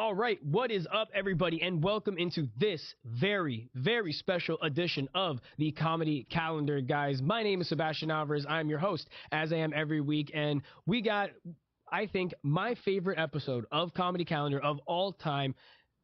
All right, what is up, everybody, and welcome into this very, very special edition of the Comedy Calendar, guys. My name is Sebastian Alvarez. I'm your host, as I am every week, and we got, I think, my favorite episode of Comedy Calendar of all time.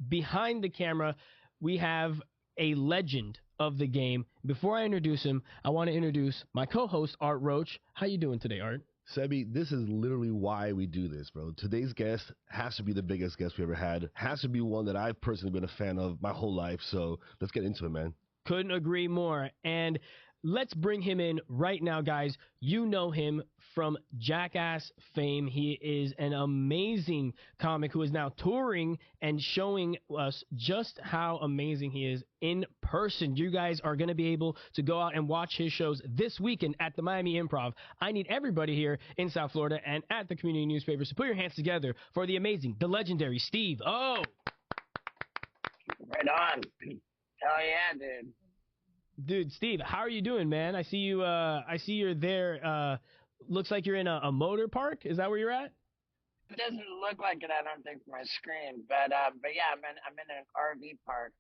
Behind the camera, we have a legend of the game. Before I introduce him, I want to introduce my co-host, Art Roche. How you doing today, Art? Sebi, this is literally why we do this, bro. Today's guest has to be the biggest guest we ever had. Has to be one that I've personally been a fan of my whole life. So let's get into it, man. Couldn't agree more. And let's bring him in right now, guys. You know him from Jackass fame. He is an amazing comic who is now touring and showing us just how amazing he is in person. You guys are going to be able to go out and watch his shows this weekend at the Miami Improv. I need everybody here in South Florida and at the community newspapers to put your hands together for the amazing, the legendary Steve O. Right on. Hell yeah, dude. Dude, Steve, how are you doing, man? I see you. I see you're there. Looks like you're in a motor park. Is that where you're at? It doesn't look like it, I don't think, from my screen. But yeah, I'm in an RV park.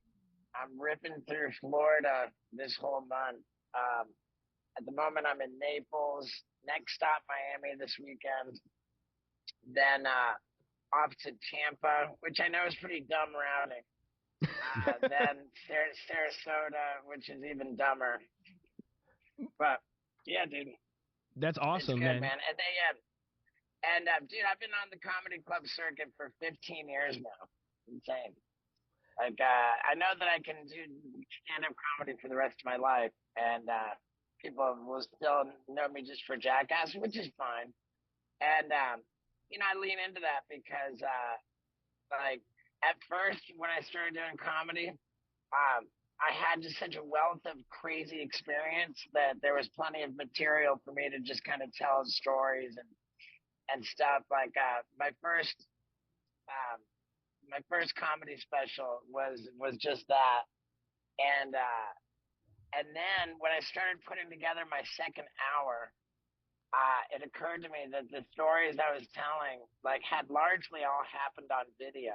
I'm ripping through Florida this whole month. At the moment, I'm in Naples. Next stop, Miami this weekend. Then off to Tampa, which I know is pretty dumb routing. Then Sarasota, which is even dumber. But yeah, dude, that's awesome, it's good, man. And dude, I've been on the comedy club circuit for 15 years now. Insane. Like, I know that I can do stand-up comedy for the rest of my life, and people will still know me just for Jackass, which is fine. And I lean into that because like, at first, when I started doing comedy, I had just such a wealth of crazy experience that there was plenty of material for me to just kind of tell stories and stuff. Like my first comedy special was just that, and then when I started putting together my second hour, it occurred to me that the stories I was telling had largely all happened on video.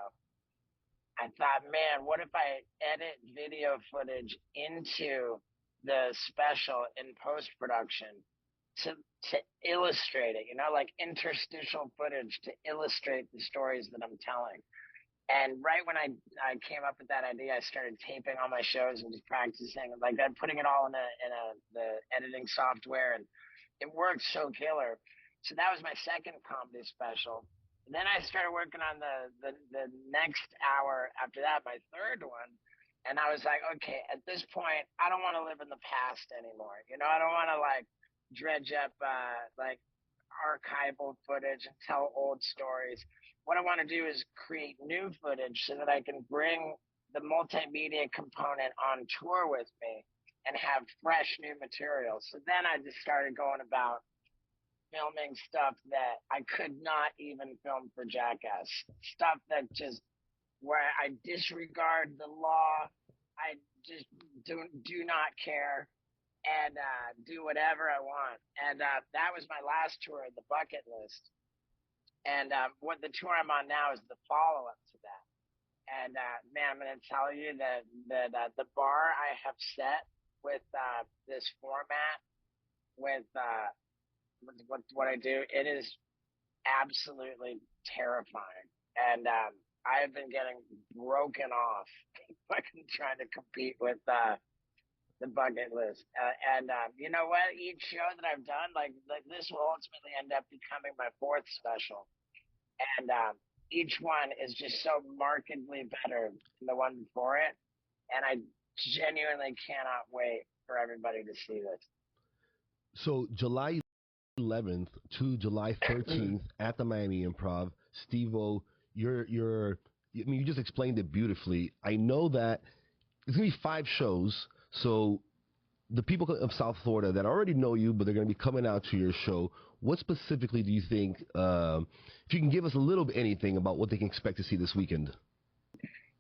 I thought, man, what if I edit video footage into the special in post-production to illustrate it, like interstitial footage to illustrate the stories that I'm telling. And right when I came up with that idea, I started taping all my shows and just practicing, I'm putting it all in the editing software, and it worked so killer. So that was my second comedy special. And then I started working on the next hour after that, my third one. And I was like, okay, at this point, I don't want to live in the past anymore. I don't want to dredge up archival footage and tell old stories. What I want to do is create new footage so that I can bring the multimedia component on tour with me and have fresh new material. So then I just started going about filming stuff that I could not even film for Jackass. Stuff that just, where I disregard the law, I just do not care, and do whatever I want. And that was my last tour, the bucket list. And what the tour I'm on now is the follow-up to that. And man, I'm going to tell you that the bar I have set with this format, with what I do, it is absolutely terrifying. And I have been getting broken off fucking trying to compete with the bucket list. And you know what? Each show that I've done, like this will ultimately end up becoming my fourth special. And each one is just so markedly better than the one before it. And I genuinely cannot wait for everybody to see this. So July 11th to July 13th at the Miami Improv. Steve-O, you just explained it beautifully. I know that it's going to be 5 shows, so the people of South Florida that already know you, but they're going to be coming out to your show, what specifically do you think, if you can give us a little bit anything about what they can expect to see this weekend?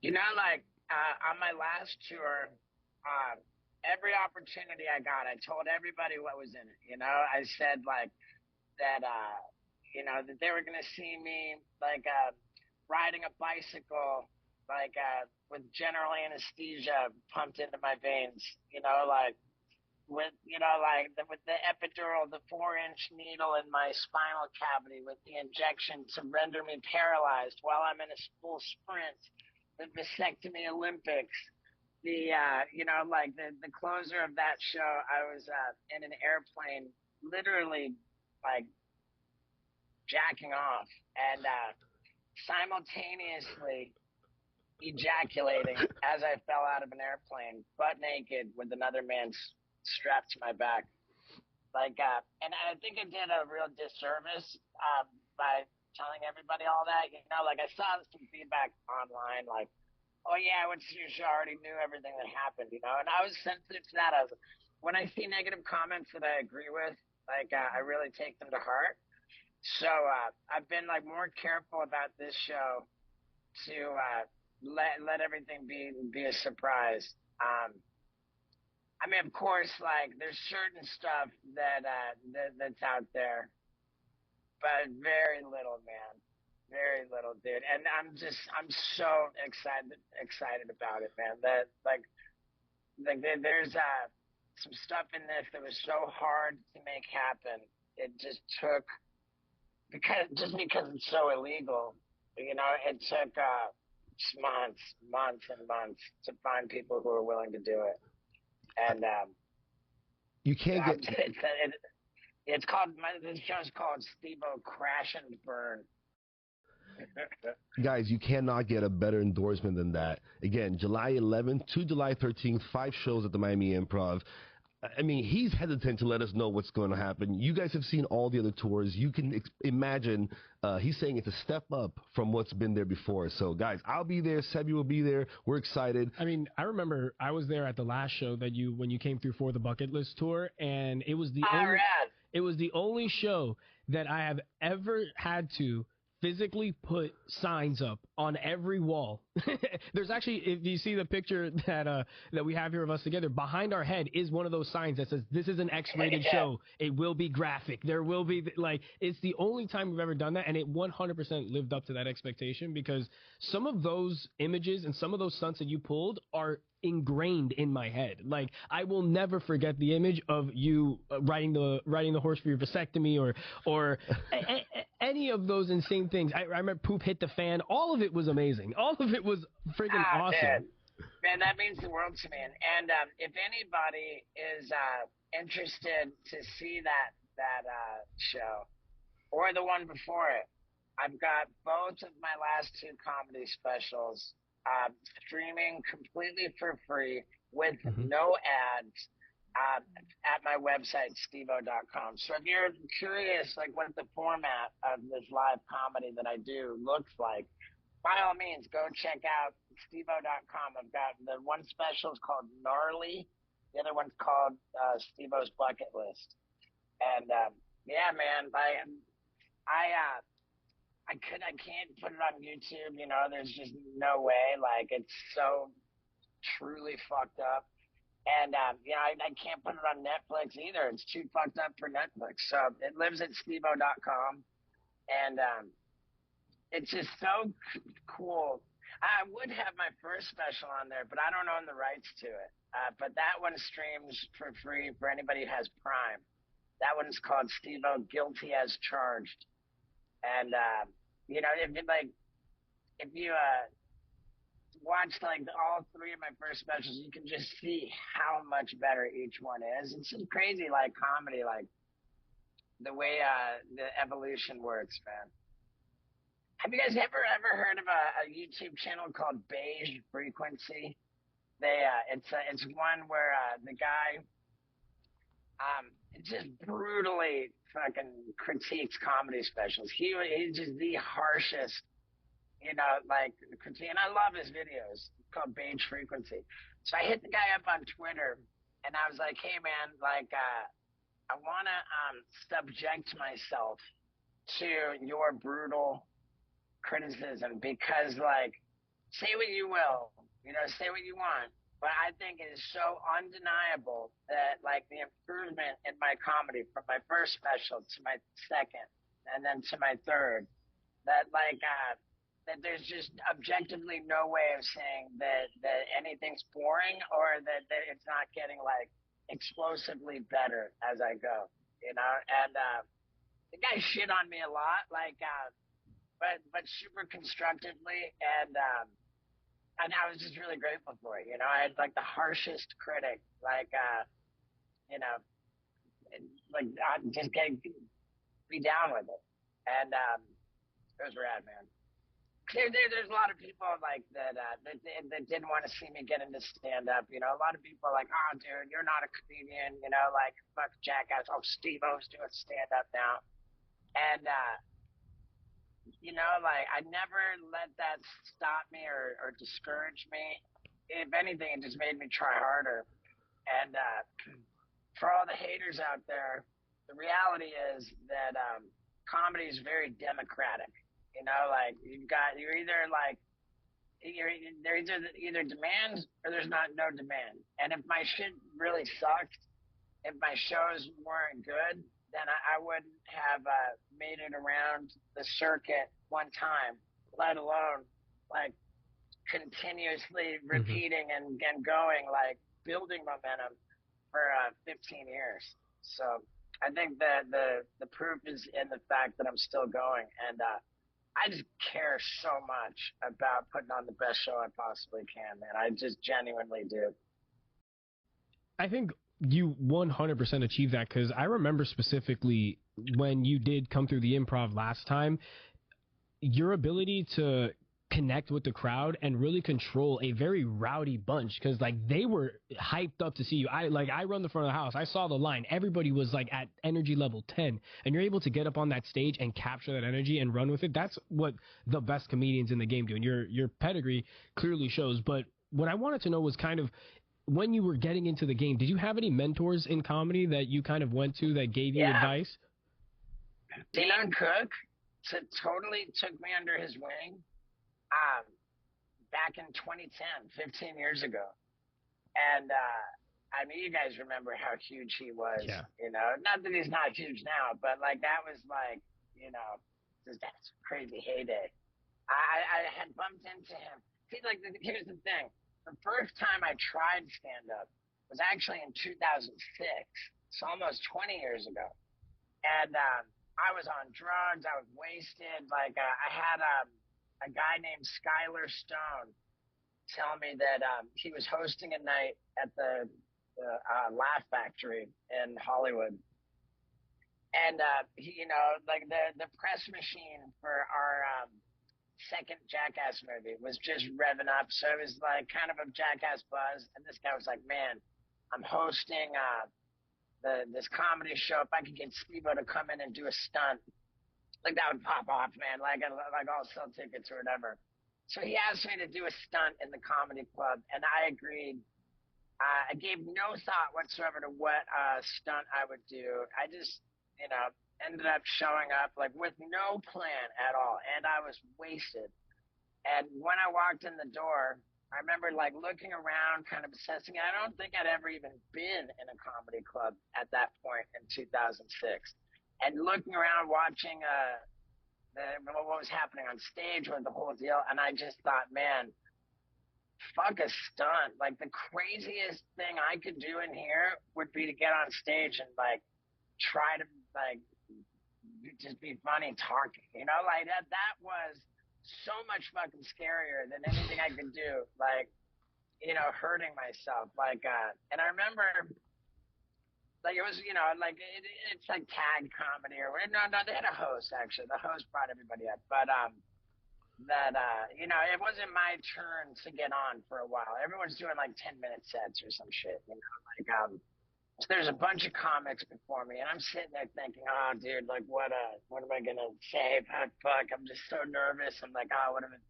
On my last tour, every opportunity I got, I told everybody what was in it. I said that that they were going to see me riding a bicycle, like with general anesthesia pumped into my veins, like with with the epidural, the 4-inch needle in my spinal cavity with the injection to render me paralyzed while I'm in a full sprint, the vasectomy Olympics, the closer of that show, I was in an airplane, literally like jacking off and simultaneously ejaculating as I fell out of an airplane, butt naked with another man's strapped to my back. And I think I did a real disservice by telling everybody all that. I saw some feedback online, like, oh yeah, I went to your show, I already knew everything that happened, and I was sensitive to that. When I see negative comments that I agree with, I really take them to heart. So I've been more careful about this show to let everything be a surprise. I mean, of course, there's certain stuff that's out there, but very little, man. Very little, dude. And I'm so excited about it, man. There's some stuff in this that was so hard to make happen. It just took, because it's so illegal, it took months and months to find people who are willing to do it. And you can't get. It's called. This show's called Steve-O Crash and Burn. Guys, you cannot get a better endorsement than that. Again, July 11th to July 13th, 5 shows at the Miami Improv. I mean, he's hesitant to let us know what's going to happen. You guys have seen all the other tours. You can imagine he's saying it's a step up from what's been there before. So, guys, I'll be there. Sebi will be there. We're excited. I mean, I remember I was there at the last show that when you came through for the Bucket List tour, and it was the only show that I have ever had to physically put signs up on every wall. There's actually, if you see the picture that we have here of us together, behind our head is one of those signs that says, this is an X-rated show. It will be graphic. There will be, it's the only time we've ever done that, and it 100% lived up to that expectation, because some of those images and some of those stunts that you pulled are ingrained in my head. I will never forget the image of you riding the horse for your vasectomy or any of those insane things. I remember poop hit the fan. All of it was amazing. All of it was freaking awesome. Man, that means the world to me. And if anybody is interested to see that show or the one before it, I've got both of my last 2 comedy specials streaming completely for free with no ads at my website, steveo.com. So if you're curious, what the format of this live comedy that I do looks like, by all means, go check out steveo.com. I've got the one special is called Gnarly. The other one's called Steve-O's Bucket List. And yeah, man, I can't put it on YouTube. There's just no way. It's so truly fucked up. And I can't put it on Netflix either. It's too fucked up for Netflix. So it lives at steveo.com. And it's just so cool. I would have my first special on there, but I don't own the rights to it. But that one streams for free for anybody who has Prime. That one's called Steve-O Guilty as Charged. And if you watched all 3 of my first specials, you can just see how much better each one is. It's just crazy, comedy, the way the evolution works, man. Have you guys ever heard of a YouTube channel called Beige Frequency? It's one where the guy just brutally fucking critiques comedy specials. He's just the harshest, critique. And I love his videos. It's called Beige Frequency. So I hit the guy up on Twitter, and I was like, hey, man, I want to subject myself to your brutal criticism because, say what you will, say what you want. But I think it is so undeniable that, the improvement in my comedy from my first special to my second and then to my third, that, that there's just objectively no way of saying that anything's boring or that it's not getting like explosively better as I go, you know. And the guy shit on me a lot, like, but super constructively, and I was just really grateful for it. You know, I had like the harshest critic, like, you know, like just getting be down with it, and it was rad, man. There's a lot of people like that didn't want to see me get into stand up. You know, a lot of people are like, oh, dude, you're not a comedian. You know, like fuck jackass. Oh, Steve-O's doing stand up now, and you know, like I never let that stop me or discourage me. If anything, it just made me try harder. And for all the haters out there, the reality is that comedy is very democratic. You know, like you're either like there's either demand or there's not no demand. And if my shit really sucked, if my shows weren't good, then I wouldn't have made it around the circuit one time, let alone like continuously repeating and going, like building momentum for 15 years. So I think that the proof is in the fact that I'm still going, and I just care so much about putting on the best show I possibly can, man. I just genuinely do. I think you 100% achieved that, because I remember specifically when you did come through the improv last time, your ability to connect with the crowd and really control a very rowdy bunch, because like they were hyped up to see you. I run the front of the house. I saw the line. Everybody was like at energy level 10, and you're able to get up on that stage and capture that energy and run with it. That's what the best comedians in the game do, and your pedigree clearly shows. But what I wanted to know was kind of, when you were getting into the game, did you have any mentors in comedy that you kind of went to that gave you advice? Dane Cook totally took me under his wing back in 2010, 15 years ago. And I mean, you guys remember how huge he was. Yeah. You know, not that he's not huge now, but like that was like, you know, just that crazy heyday. I had bumped into him. See, like, here's the thing. The first time I tried stand-up was actually in 2006, so almost 20 years ago. And I was on drugs. I was wasted. Like, I had a guy named Skylar Stone tell me that he was hosting a night at the Laugh Factory in Hollywood. And, he, you know, like the press machine for our second Jackass movie was just revving up. So it was like kind of a Jackass buzz. And this guy was like, man, I'm hosting this comedy show. If I could get Steve-O to come in and do a stunt, like that would pop off, man. Like I'll sell tickets or whatever. So he asked me to do a stunt in the comedy club, and I agreed. I gave no thought whatsoever to what stunt I would do. I just, you know, ended up showing up like with no plan at all, and I was wasted. And when I walked in the door, I remember like looking around, kind of assessing. I don't think I'd ever even been in a comedy club at that point in 2006. And looking around, watching what was happening on stage with the whole deal, and I just thought, man, fuck a stunt. Like the craziest thing I could do in here would be to get on stage and like try to like just be funny talking. You know, like that was so much fucking scarier than anything I could do. Like, you know, hurting myself. Like, and I remember. Like it was, you know, like it's like tag comedy or no, they had a host actually. The host brought everybody up, but you know, it wasn't my turn to get on for a while. Everyone's doing like 10-minute sets or some shit, you know, like so there's a bunch of comics before me, and I'm sitting there thinking, oh, dude, like what am I gonna say? Fuck, I'm just so nervous. I'm like, oh, what am I?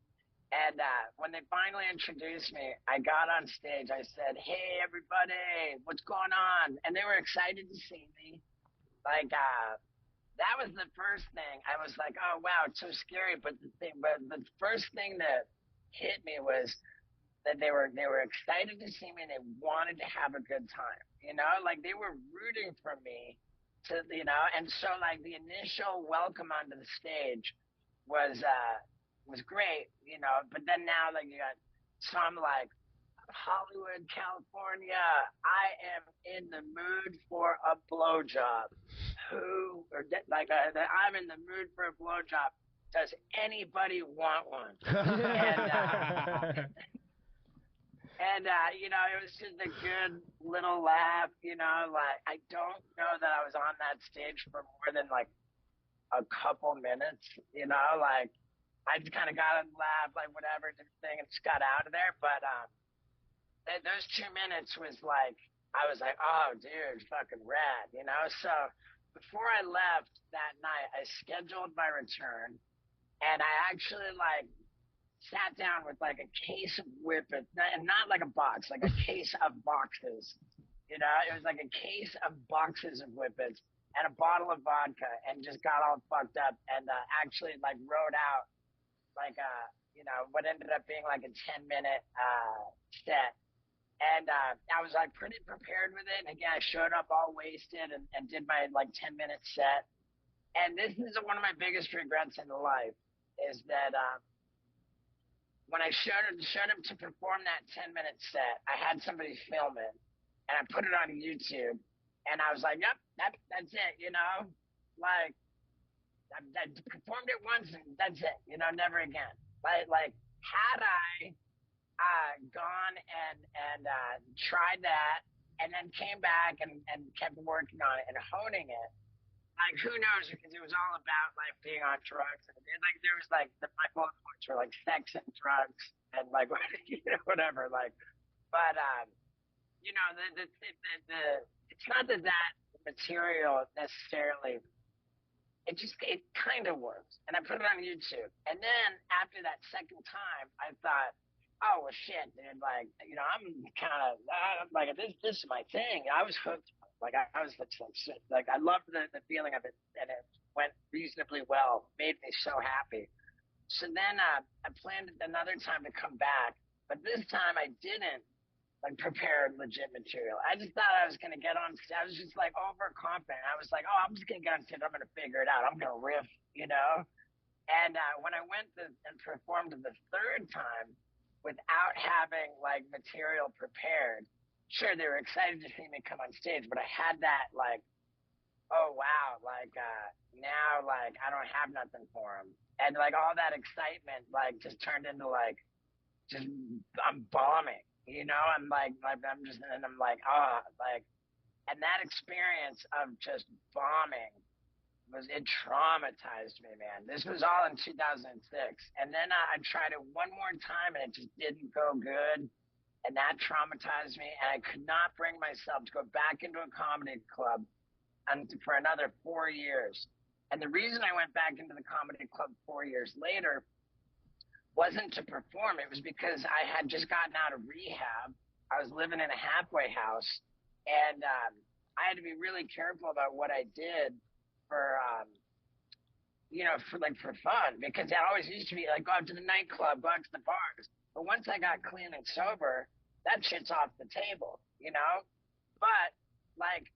And when they finally introduced me, I got on stage. I said, hey, everybody, what's going on? And they were excited to see me. Like, that was the first thing. I was like, oh, wow, it's so scary. But the first thing that hit me was that they were excited to see me, and they wanted to have a good time. You know, like they were rooting for me you know. And so, like, the initial welcome onto the stage was was great, but then now like you got some like Hollywood, California. I am in the mood for a blowjob. I'm in the mood for a blowjob. Does anybody want one? And it was just a good little laugh. Like I don't know that I was on that stage for more than like a couple minutes. Like I just kind of got a laugh, like whatever, did the thing, and just got out of there. But those 2 minutes was like, I was like, oh, dude, fucking rad, So before I left that night, I scheduled my return, and I actually like sat down with like a case of whippets, and not like a box, like a case of boxes. It was like a case of boxes of whippets and a bottle of vodka, and just got all fucked up, and actually like wrote out like what ended up being like a 10-minute set. And I was like pretty prepared with it. And again, I showed up all wasted and did my like 10-minute set. And this is one of my biggest regrets in life is that when I showed up to perform that 10-minute set, I had somebody film it and I put it on YouTube. And I was like, yep, that's it, like I performed it once and that's it, never again. Like had I gone and tried that, and then came back and kept working on it and honing it. Like who knows? Because it was all about like being on drugs, and like there was like my bullet points were like sex and drugs and like whatever. Like, but it's not that material necessarily. It kind of works, and I put it on YouTube. And then after that second time, I thought, oh well, shit, dude. Like, I'm kind of like this is my thing. I was hooked. Like, I was like I loved the feeling of it, and it went reasonably well. Made me so happy. So then I planned another time to come back, but this time I didn't like prepare legit material. I just thought I was gonna get on. I was just like overconfident. I was like, oh, I'm just gonna get on stage. I'm gonna figure it out. I'm gonna riff, And when I went and performed the third time, without having like material prepared, sure they were excited to see me come on stage, but I had that like, oh wow, like now like I don't have nothing for them, and like all that excitement like just turned into like just I'm bombing. I'm like I'm just and I'm like like, and that experience of just bombing it traumatized me, man. This was all in 2006, and then I tried it one more time and it just didn't go good, and that traumatized me, and I could not bring myself to go back into a comedy club for another 4 years. And the reason I went back into the comedy club 4 years later wasn't to perform. It was because I had just gotten out of rehab. I was living in a halfway house, and I had to be really careful about what I did for for fun, because it always used to be like go out to the nightclub, go out to the bars. But once I got clean and sober, that shit's off the table, But like,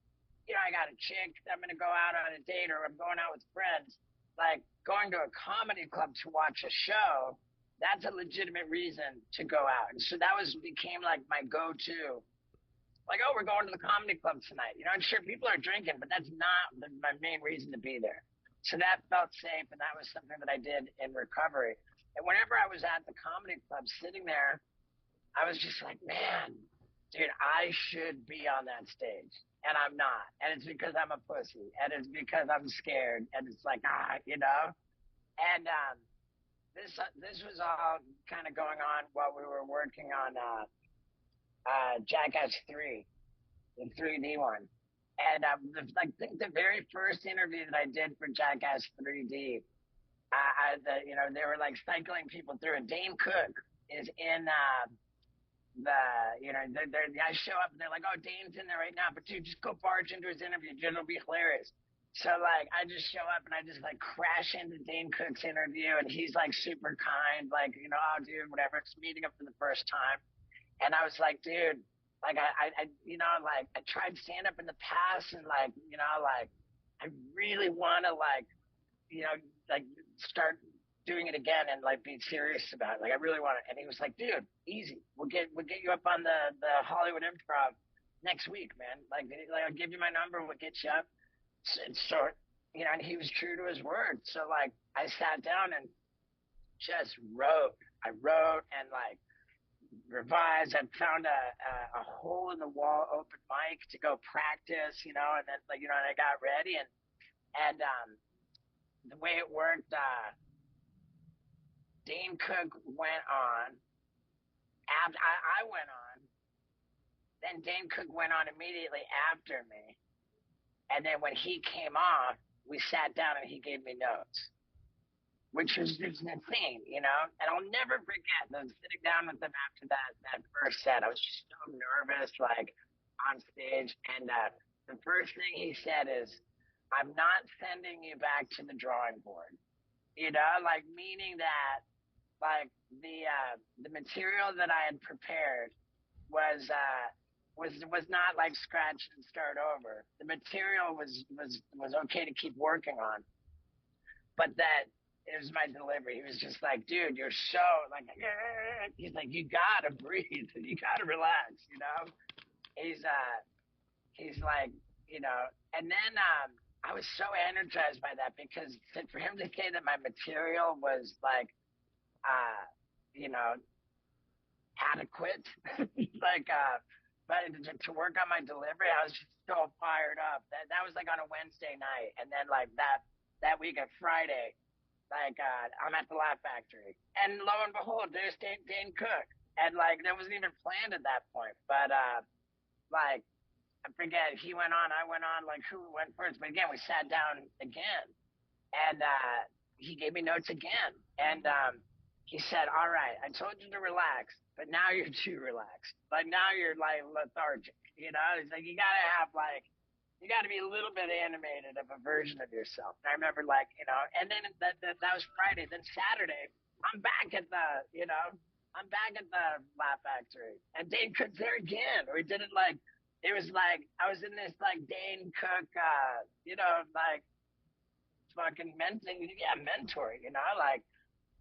I got a chick that I'm gonna go out on a date, or I'm going out with friends. Like going to a comedy club to watch a show, that's a legitimate reason to go out. And so that became like my go-to. Like, oh, we're going to the comedy club tonight. And sure, people are drinking, but that's not my main reason to be there. So that felt safe, and that was something that I did in recovery. And whenever I was at the comedy club sitting there, I was just like, man, dude, I should be on that stage. And I'm not. And it's because I'm a pussy. And it's because I'm scared. And it's like, And this was all kind of going on while we were working on Jackass 3, the 3D one. And the very first interview that I did for Jackass 3D, they were like cycling people through it. Dane Cook is in I show up and they're like, oh, Dane's in there right now, but dude, just go barge into his interview, dude, it'll be hilarious. So like I just show up and I just like crash into Dane Cook's interview, and he's like super kind, like, oh dude, whatever, it's meeting up for the first time. And I was like, dude, like I like I tried stand up in the past, and like, like I really wanna like, like start doing it again and like being serious about it. Like I really want it. And he was like, dude, easy. We'll get you up on the Hollywood Improv next week, man. Like I'll give you my number. We'll get you up. So you know, and he was true to his word. So like I sat down and just wrote. I wrote and like revised. I found a hole in the wall open mic to go practice, you know, and then like, you know, and I got ready and the way it worked, Dane Cook went on. After I went on, then Dane Cook went on immediately after me, and then when he came off, we sat down and he gave me notes, which was just insane, you know. And I'll never forget sitting down with him after that first set. I was just so nervous, like on stage, and the first thing he said is, "I'm not sending you back to the drawing board," you know, like meaning that. Like the material that I had prepared was not like scratch and start over. The material was okay to keep working on, but that it was my delivery. He was just like, dude, you're so like, he's like, you gotta breathe, you gotta relax, you know. He's like, you know, and then I was so energized by that because for him to say that my material was like. You know, adequate. Like, but to work on my delivery, I was just so fired up. That was like on a Wednesday night, and then like that week at Friday, like I'm at the Laugh Factory, and lo and behold, there's Dane Cook, and like that wasn't even planned at that point, but like I forget, he went on, I went on, like who went first, but again we sat down again, and he gave me notes again, and he said, all right, I told you to relax, but now you're too relaxed. Like now you're like lethargic, you know? He's like, you gotta be a little bit animated of a version of yourself. And I remember like, you know, and then that was Friday. Then Saturday, I'm back at the Laugh Factory. And Dane Cook's there again. We did it like, it was like, I was in this like Dane Cook, you know, like fucking mentor, you know, like,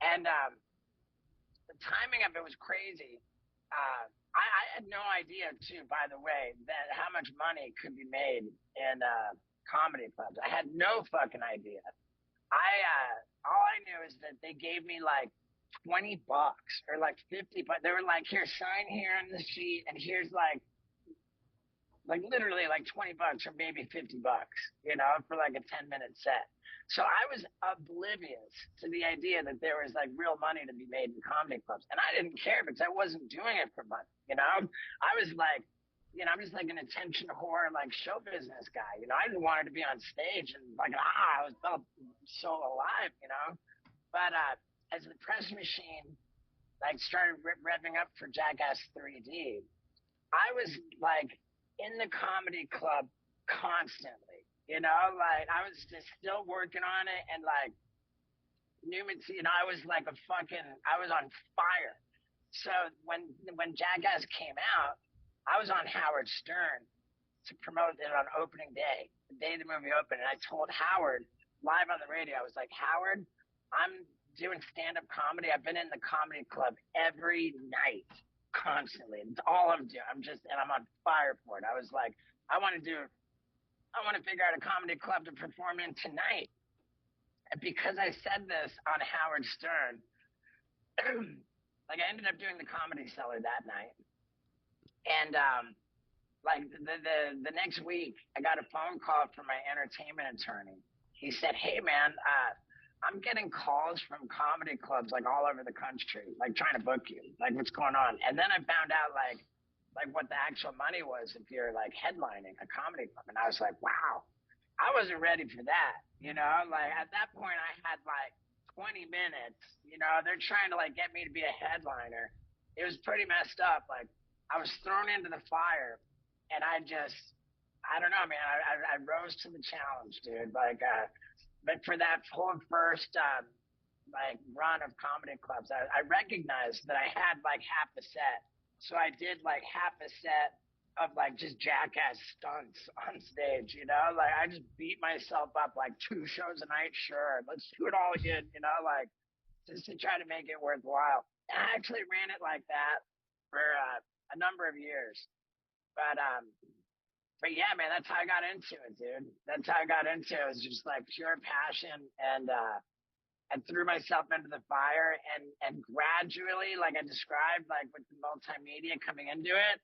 and, the timing of it was crazy. I had no idea, too, by the way, that how much money could be made in comedy clubs. I had no fucking idea. All I knew is that they gave me like $20 or like 50, but they were like, here, sign here on the sheet, and here's like literally like $20 or maybe $50, you know, for like a 10-minute set. So I was oblivious to the idea that there was like real money to be made in comedy clubs. And I didn't care because I wasn't doing it for money, you know? I was like, you know, I'm just like an attention whore, like show business guy. You know, I didn't want to be on stage and like, I felt so alive, you know? But as the press machine like started revving up for Jackass 3D, I was like in the comedy club constantly. You know, like I was just still working on it, and like Newman, you know, I was like I was on fire. So when Jackass came out, I was on Howard Stern to promote it on opening day, the day the movie opened, and I told Howard live on the radio, I was like, Howard, I'm doing stand-up comedy. I've been in the comedy club every night, constantly. It's all I'm doing. And I'm on fire for it. I was like, I want to figure out a comedy club to perform in tonight. And because I said this on Howard Stern, like I ended up doing the Comedy Cellar that night. And like the next week, I got a phone call from my entertainment attorney. He said, hey, man, I'm getting calls from comedy clubs like all over the country, like trying to book you. Like, what's going on? And then I found out like what the actual money was if you're like headlining a comedy club. And I was like, wow, I wasn't ready for that. You know, like at that point I had like 20 minutes, you know, they're trying to like get me to be a headliner. It was pretty messed up. Like I was thrown into the fire and I don't know, man, I rose to the challenge, dude. Like, but for that whole first, like run of comedy clubs, I recognized that I had like half a set. So I did like half a set of like just Jackass stunts on stage, you know, like I just beat myself up like 2 shows a night. Sure. Let's do it all again. You know, like just to try to make it worthwhile. And I actually ran it like that for a number of years. But yeah, man, that's how I got into it, dude. That's how I got into it. It was just like pure passion, and I threw myself into the fire, and gradually, like I described, like with the multimedia coming into it,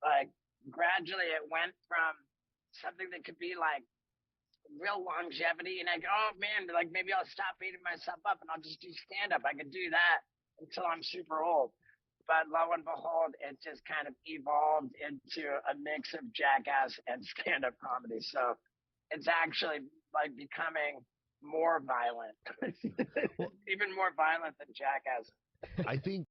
like gradually it went from something that could be like real longevity, and I go, oh man, like maybe I'll stop beating myself up and I'll just do stand up. I could do that until I'm super old. But lo and behold, it just kind of evolved into a mix of jackass and stand up comedy. So it's actually like becoming more violent, even more violent than jackass. I think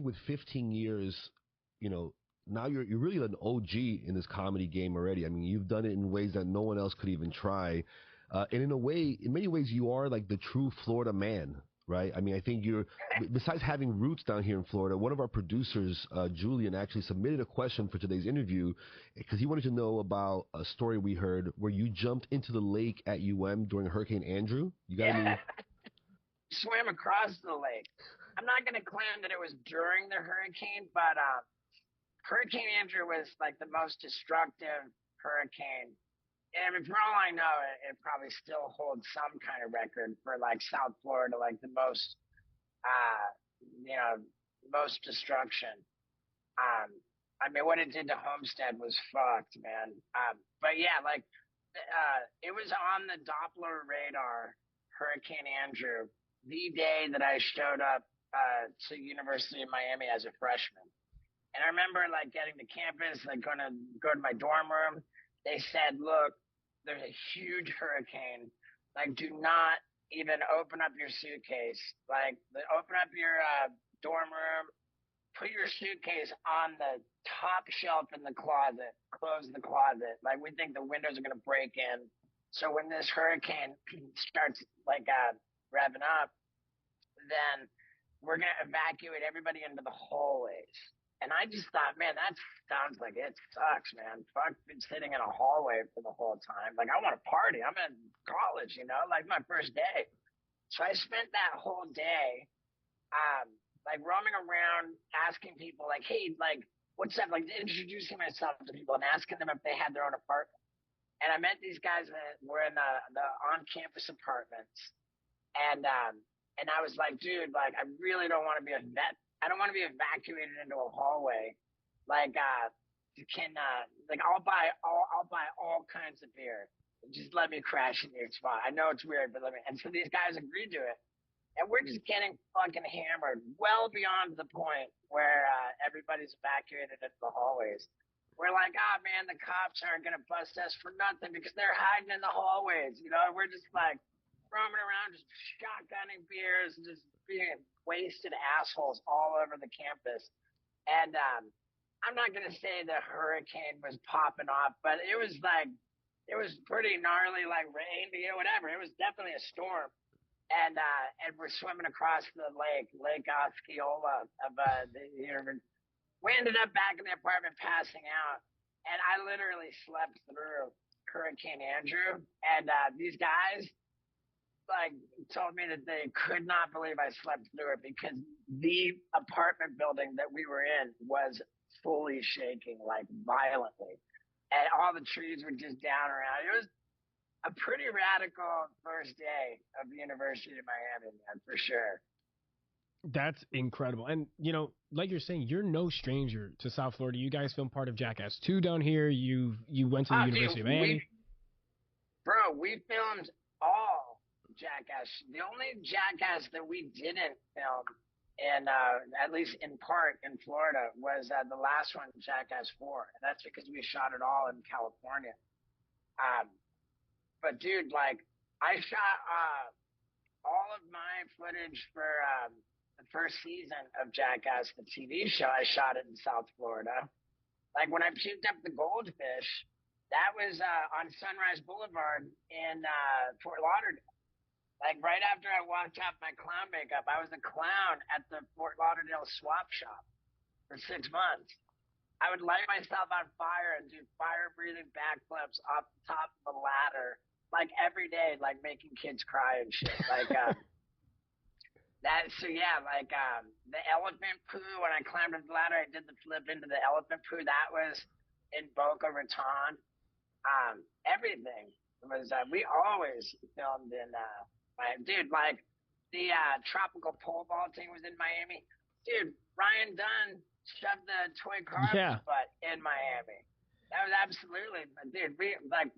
with 15 years, you know, now you're really an OG in this comedy game already. I mean, you've done it in ways that no one else could even try, and in many ways, you are like the true Florida man, right? I mean, I think besides having roots down here in Florida, one of our producers, Julian, actually submitted a question for today's interview because he wanted to know about a story we heard where you jumped into the lake at during Hurricane Andrew. You got any? Swam across the lake. I'm not going to claim that it was during the hurricane, but Hurricane Andrew was like the most destructive hurricane. And I mean, for all I know, it probably still holds some kind of record for like South Florida, like the most, most destruction. I mean, what it did to Homestead was fucked, man. But yeah, like it was on the Doppler radar, Hurricane Andrew, the day that I showed up to University of Miami as a freshman. And I remember like getting to campus, like go to my dorm room. They said, look, there's a huge hurricane. Like, do not even open up your suitcase. Like, open up your dorm room, put your suitcase on the top shelf in the closet, close the closet. Like, we think the windows are going to break in. So when this hurricane starts like revving up, then we're going to evacuate everybody into the hallways. And I just thought, man, that sounds like it sucks, man. Fuck, been sitting in a hallway for the whole time. Like, I want to party. I'm in college, like my first day. So I spent that whole day, like roaming around, asking people, like, hey, like, what's up? Like, introducing myself to people and asking them if they had their own apartment. And I met these guys that were in the on-campus apartments, and I was like, dude, like, I really don't want to be a vet. I don't want to be evacuated into a hallway. Like, like I'll buy all kinds of beer. Just let me crash in your spot. I know it's weird, but let me. And so these guys agreed to it, and we're just getting fucking hammered, well beyond the point where everybody's evacuated into the hallways. We're like, oh man, the cops aren't gonna bust us for nothing because they're hiding in the hallways. We're just like roaming around, just shotgunning beers, and just being wasted assholes all over the campus. And I'm not going to say the hurricane was popping off, but it was pretty gnarly, like rain, whatever. It was definitely a storm. And we're swimming across the Lake Osceola. We ended up back in the apartment passing out. And I literally slept through Hurricane Andrew. And these guys, like, told me that they could not believe I slept through it because the apartment building that we were in was fully shaking, like, violently. And all the trees were just down around. It was a pretty radical first day of the University of Miami, man, for sure. That's incredible. And, like you're saying, you're no stranger to South Florida. You guys filmed part of Jackass 2 down here. You went to the University of Miami. We filmed all Jackass. The only Jackass that we didn't film, and at least in part in Florida, was the last one, Jackass 4. And that's because we shot it all in California. But dude, like, I shot all of my footage for the first season of Jackass, the TV show. I shot it in South Florida. Like, when I puked up the goldfish, that was on Sunrise Boulevard in Fort Lauderdale. Like, right after I walked off my clown makeup, I was a clown at the Fort Lauderdale swap shop for 6 months. I would light myself on fire and do fire-breathing backflips off the top of a ladder, like, every day, like, making kids cry and shit. Like, So yeah, like the elephant poo. When I climbed up the ladder, I did the flip into the elephant poo. That was in Boca Raton. Everything was. We always filmed in. Dude, like the tropical pole vaulting was in Miami. Dude, Ryan Dunn shoved the toy car up his Yeah. butt in Miami. That was absolutely, dude. We like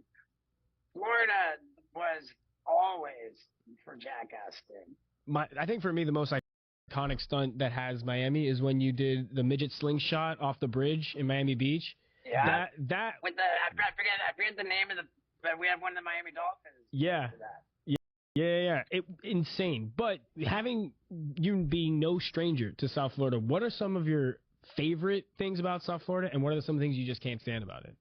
Florida was always for Jackass, dude. I think for me the most iconic stunt that has Miami is when you did the midget slingshot off the bridge in Miami Beach. Yeah. That With the I forget the name of the, but we have one of the Miami Dolphins. yeah. Yeah. Insane. But having you being no stranger to South Florida, what are some of your favorite things about South Florida, and what are some of the things you just can't stand about it?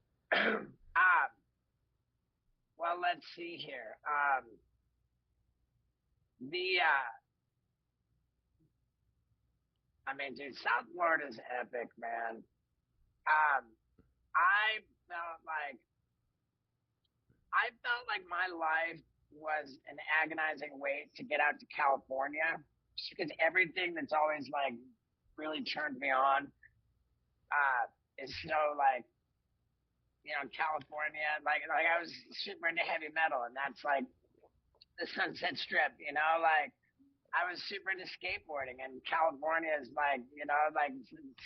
Well, let's see here. The I mean, dude, South Florida's epic, man. I felt like I felt like my life was an agonizing wait to get out to California, just because everything that's always like really turned me on is so like California. Like I was super into heavy metal, and that's like the Sunset Strip. Like I was super into skateboarding, and California is like like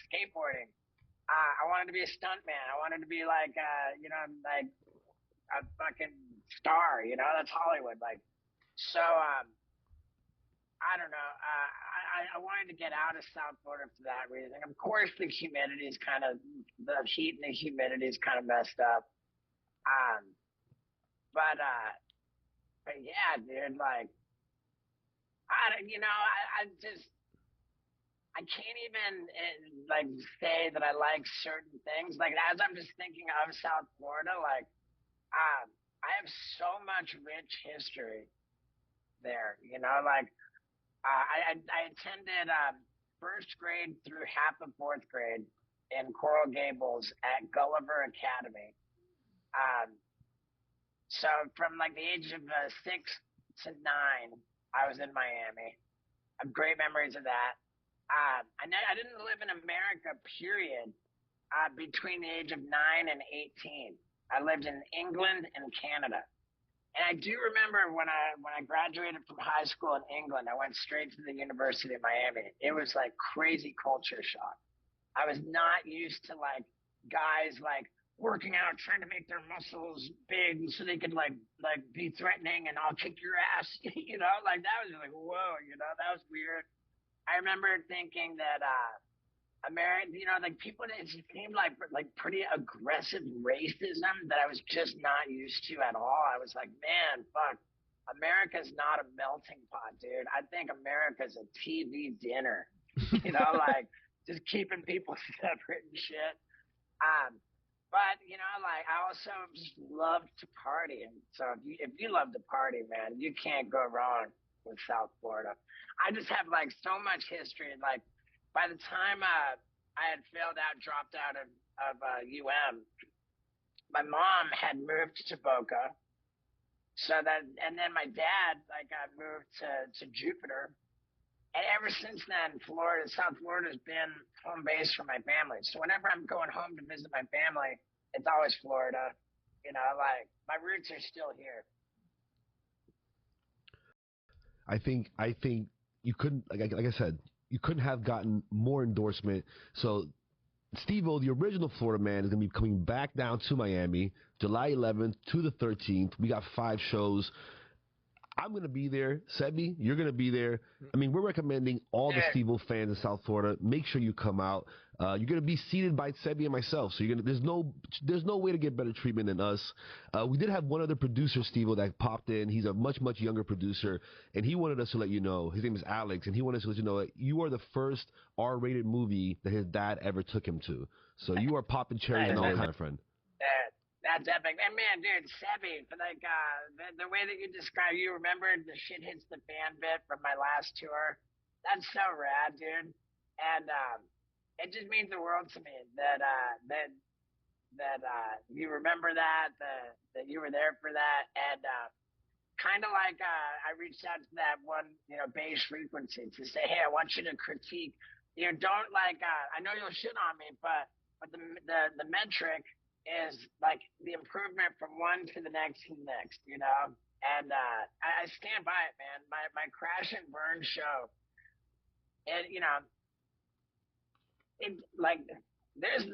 skateboarding. I wanted to be a stuntman. I wanted to be like like a fucking star. That's Hollywood. Like so. I don't know. I wanted to get out of South Florida for that reason. Of course, the heat and the humidity is kind of messed up. Um, but yeah, dude, like I just I can't even like say that I like certain things. Like as I'm just thinking of South Florida, like I have so much rich history there. Like. I attended first grade through half of fourth grade in Coral Gables at Gulliver Academy. So from like the age of 6 to 9, I was in Miami. I have great memories of that. I didn't live in America, period, between the age of 9 and 18. I lived in England and Canada. And I do remember when I graduated from high school in England, I went straight to the University of Miami. It was like crazy culture shock. I was not used to like guys like working out, trying to make their muscles big so they could like be threatening and I'll kick your ass, like that was like, whoa, that was weird. I remember thinking that American, like people, it seemed like pretty aggressive racism that I was just not used to at all. I was like, man, fuck, America's not a melting pot, dude. I think America's a TV dinner, like just keeping people separate and shit. But like I also just love to party, and so if you love to party, man, you can't go wrong with South Florida. I just have like so much history, and like by the time I had dropped out of my mom had moved to Boca, and then my dad moved to Jupiter, and ever since then, South Florida's been home base for my family. So whenever I'm going home to visit my family, it's always Florida. Like my roots are still here. I think you couldn't, like I said, you couldn't have gotten more endorsement. So Steve-O, the original Florida man, is going to be coming back down to Miami July 11th to the 13th. We got 5 shows. I'm going to be there. Sebi, you're going to be there. I mean, we're recommending all the Steve-O fans in South Florida. Make sure you come out. You're going to be seated by Sebi and myself. So there's no way to get better treatment than us. We did have one other producer, Steve-O, that popped in. He's a much younger producer, and he wanted us to let you know. His name is Alex, and he wanted us to let you know that you are the first R-rated movie that his dad ever took him to. So you are popping cherries and all that, my friend. That's epic. And man, dude, Sebi, like the way that you describe, you remember the shit hits the fan bit from my last tour? That's so rad, dude. And it just means the world to me that you remember that you were there for that. And kind of like I reached out to that one, base frequency to say, hey, I want you to critique. Don't like. I know you'll shit on me, but the metric is like the improvement from one to the next to the next. And I stand by it, man. My crash and burn show, and it like there's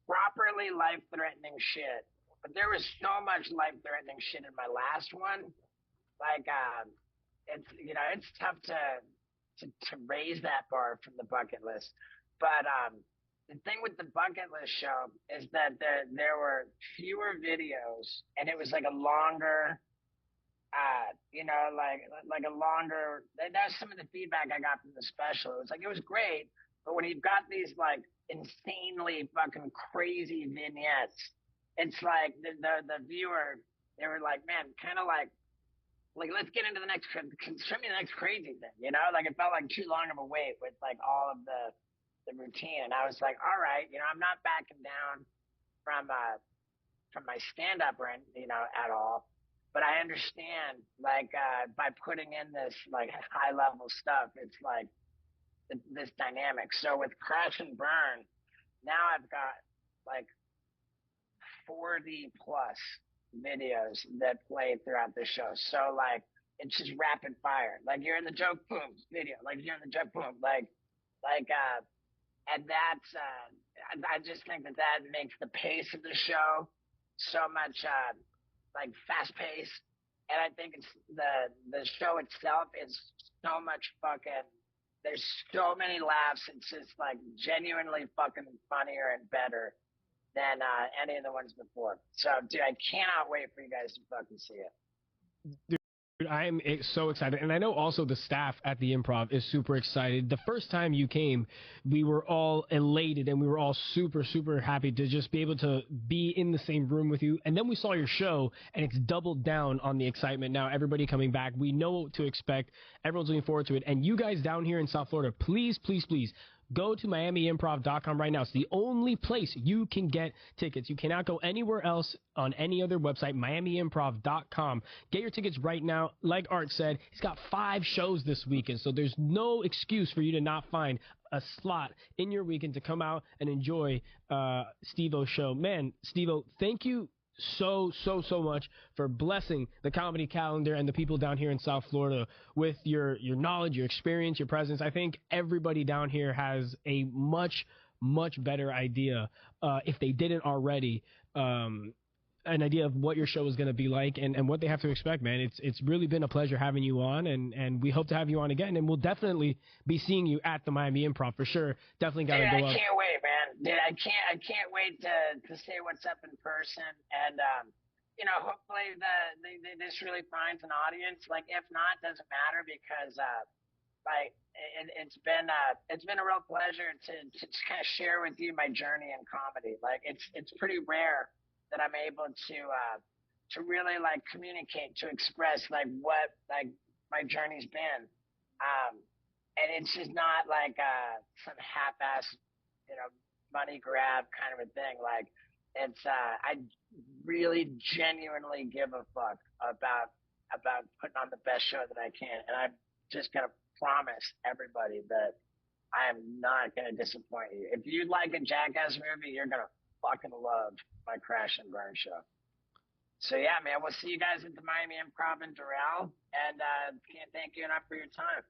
properly life-threatening shit, but there was so much life-threatening shit in my last one. Like, it's tough to raise that bar from the bucket list. But the thing with the bucket list show is that there were fewer videos, and it was like a longer, like a longer. That's some of the feedback I got from the special. It was like it was great, but when you've got these like insanely fucking crazy vignettes, it's like the viewer, they were like, man, kind of like let's get into the next, show me the next crazy thing, like it felt like too long of a wait with like all of the routine. And I was like, all right, I'm not backing down from my stand up or at all, but I understand like by putting in this like high level stuff, it's like this dynamic. So with Crash and Burn, now I've got like 40 plus videos that play throughout the show. So like it's just rapid fire. Like you're in the joke boom video. Like you're in the joke boom. And that's I just think that makes the pace of the show so much like fast paced. And I think it's the show itself is so much fucking. There's so many laughs. It's just like genuinely fucking funnier and better than any of the ones before. So, dude, I cannot wait for you guys to fucking see it. Dude, I am so excited. And I know also the staff at the Improv is super excited. The first time you came, we were all elated and we were all super, super happy to just be able to be in the same room with you. And then we saw your show and it's doubled down on the excitement. Now everybody coming back, we know what to expect. Everyone's looking forward to it. And you guys down here in South Florida, please, please, please, go to MiamiImprov.com right now. It's the only place you can get tickets. You cannot go anywhere else on any other website, MiamiImprov.com. Get your tickets right now. Like Art said, he's got 5 shows this weekend, so there's no excuse for you to not find a slot in your weekend to come out and enjoy Steve-O's show. Man, Steve-O, thank you so much for blessing the comedy calendar and the people down here in South Florida with your knowledge, your experience, your presence. I think everybody down here has a much better idea, if they didn't already, an idea of what your show is going to be like and what they have to expect, man. It's really been a pleasure having you on, and we hope to have you on again, and we'll definitely be seeing you at the Miami Improv for sure. Definitely got to go up. I can't wait, man. Dude, I can't wait to say what's up in person, and hopefully this really finds an audience. Like if not, doesn't matter, because it's been a real pleasure to just kind of share with you my journey in comedy. Like it's pretty rare that I'm able to really like communicate, to express like what like my journey's been, and it's just not like some half-ass money grab kind of a thing. Like it's I really genuinely give a fuck about putting on the best show that I can, and I'm just gonna promise everybody that I am not gonna disappoint you. If you like a Jackass movie, you're gonna fucking love my Crash and Burn show. So yeah, man, we'll see you guys at the Miami Improv in Doral, and can't thank you enough for your time.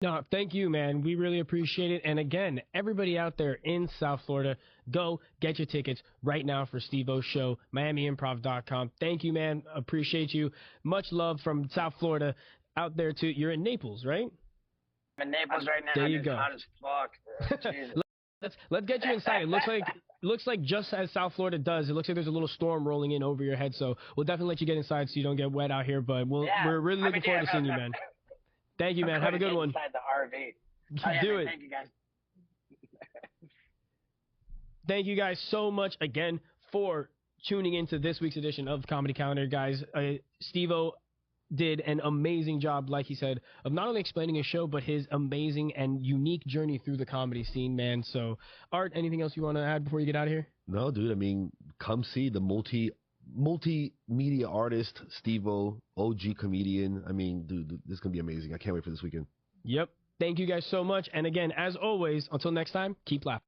No, thank you, man. We really appreciate it. And again, everybody out there in South Florida, go get your tickets right now for Steve-O's show, MiamiImprov.com. Thank you, man. Appreciate you. Much love from South Florida out there too. You're in Naples, right? I'm in Naples right now. There you go. Hot as fuck. Let's get you inside. It looks like just as South Florida does, it looks like there's a little storm rolling in over your head. So we'll definitely let you get inside so you don't get wet out here. But we're really looking forward to seeing you, man. Thank you, man. Have a good one. Inside the RV. Oh, yeah, Do man, it. Thank you, guys. Thank you guys so much again for tuning into this week's edition of Comedy Calendar, guys. Steve-O did an amazing job, like he said, of not only explaining his show, but his amazing and unique journey through the comedy scene, man. So, Art, anything else you want to add before you get out of here? No, dude. I mean, come see the multimedia artist, Steve-O, OG comedian. I mean, dude, this is going to be amazing. I can't wait for this weekend. Yep. Thank you guys so much. And again, as always, until next time, keep laughing.